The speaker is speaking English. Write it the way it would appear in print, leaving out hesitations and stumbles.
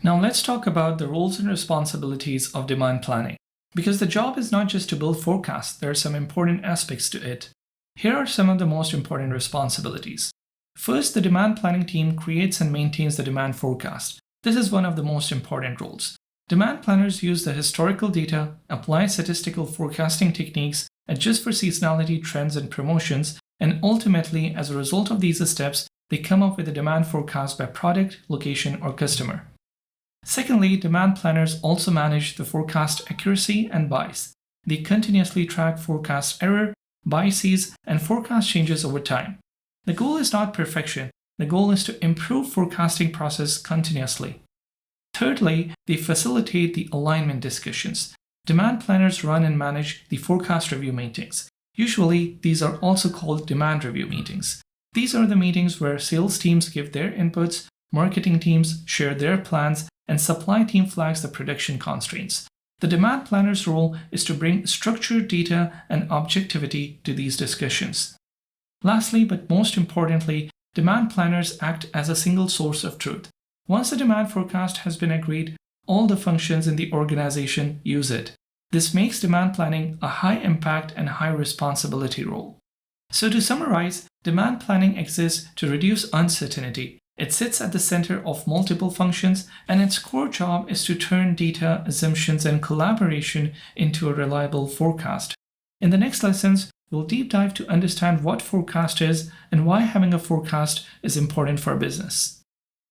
Now let's talk about the roles and responsibilities of demand planning. Because the job is not just to build forecasts, there are some important aspects to it. Here are some of the most important responsibilities. First, the demand planning team creates and maintains the demand forecast. This is one of the most important roles. Demand planners use the historical data, apply statistical forecasting techniques, adjust for seasonality, trends, and promotions, and ultimately, as a result of these steps, they come up with a demand forecast by product, location, or customer. Secondly, demand planners also manage the forecast accuracy and bias. They continuously track forecast error, biases, and forecast changes over time. The goal is not perfection. The goal is to improve forecasting process continuously. Thirdly, they facilitate the alignment discussions. Demand planners run and manage the forecast review meetings. Usually, these are also called demand review meetings. These are the meetings where sales teams give their inputs, marketing teams share their plans, and supply team flags the production constraints. The demand planner's role is to bring structured data and objectivity to these discussions. Lastly, but most importantly, demand planners act as a single source of truth. Once the demand forecast has been agreed, all the functions in the organization use it. This makes demand planning a high impact and high responsibility role. So to summarize, demand planning exists to reduce uncertainty. It sits at the center of multiple functions, and its core job is to turn data, assumptions, and collaboration into a reliable forecast. In the next lessons, we'll deep dive to understand what forecast is and why having a forecast is important for business.